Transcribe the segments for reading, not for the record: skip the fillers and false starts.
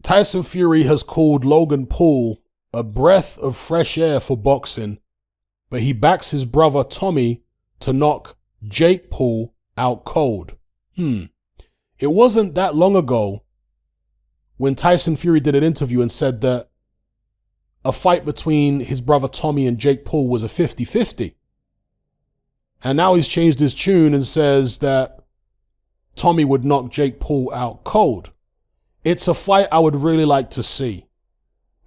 Tyson Fury has called Logan Paul a breath of fresh air for boxing, but he backs his brother Tommy to knock Jake Paul out cold. It wasn't that long ago when Tyson Fury did an interview and said that a fight between his brother Tommy and Jake Paul was a 50-50. And now he's changed his tune and says that Tommy would knock Jake Paul out cold. It's a fight I would really like to see.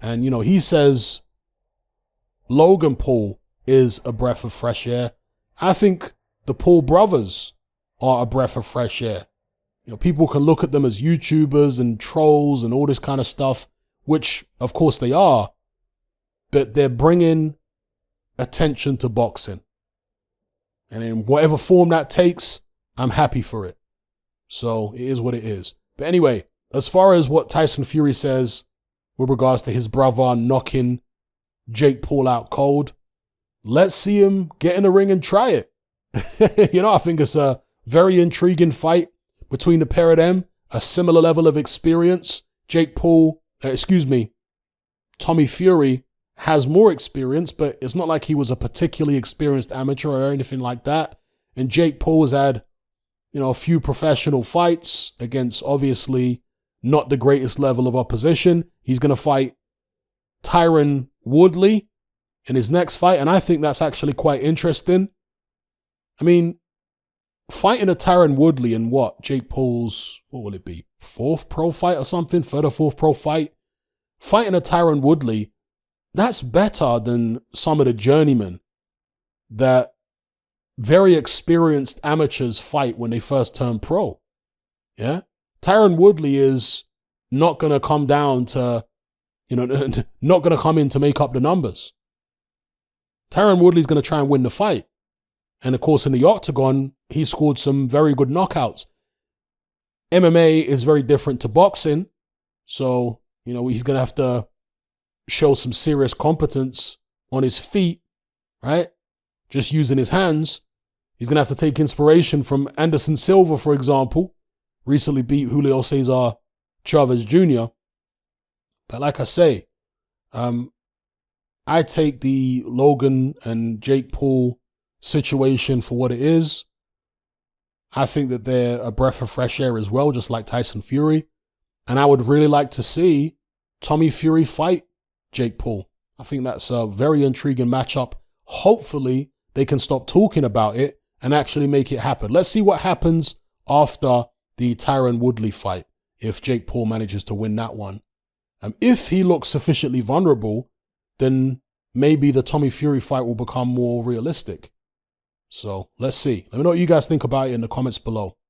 And, he says Logan Paul is a breath of fresh air. I think the Paul brothers are a breath of fresh air. People can look at them as YouTubers and trolls and all this kind of stuff, which of course they are, but they're bringing attention to boxing. And in whatever form that takes, I'm happy for it. So it is what it is. But anyway, as far as what Tyson Fury says with regards to his brother knocking Jake Paul out cold, let's see him get in the ring and try it. I think it's a very intriguing fight between the pair of them, a similar level of experience. Tommy Fury has more experience, but it's not like he was a particularly experienced amateur or anything like that. And Jake Paul has had, a few professional fights against obviously not the greatest level of opposition. He's going to fight Tyron Woodley in his next fight, and I think that's actually quite interesting. I mean, fighting a Tyron Woodley in Jake Paul's, what will it be, fourth pro fight or something? Third or fourth pro fight? Fighting a Tyron Woodley, that's better than some of the journeymen that very experienced amateurs fight when they first turn pro. Yeah? Tyron Woodley is not going to come down to, not going to come in to make up the numbers. Tyron Woodley's going to try and win the fight. And of course, in the octagon, he scored some very good knockouts. MMA is very different to boxing. So, he's going to have to show some serious competence on his feet, right? Just using his hands. He's going to have to take inspiration from Anderson Silva, for example. Recently beat Julio Cesar Chavez Jr. But like I say, I take the Logan and Jake Paul situation for what it is. I think that they're a breath of fresh air as well, just like Tyson Fury. And I would really like to see Tommy Fury fight Jake Paul. I think that's a very intriguing matchup. Hopefully they can stop talking about it and actually make it happen. Let's see what happens after the Tyron Woodley fight, if Jake Paul manages to win that one. If he looks sufficiently vulnerable, then maybe the Tommy Fury fight will become more realistic. So let's see. Let me know what you guys think about it in the comments below.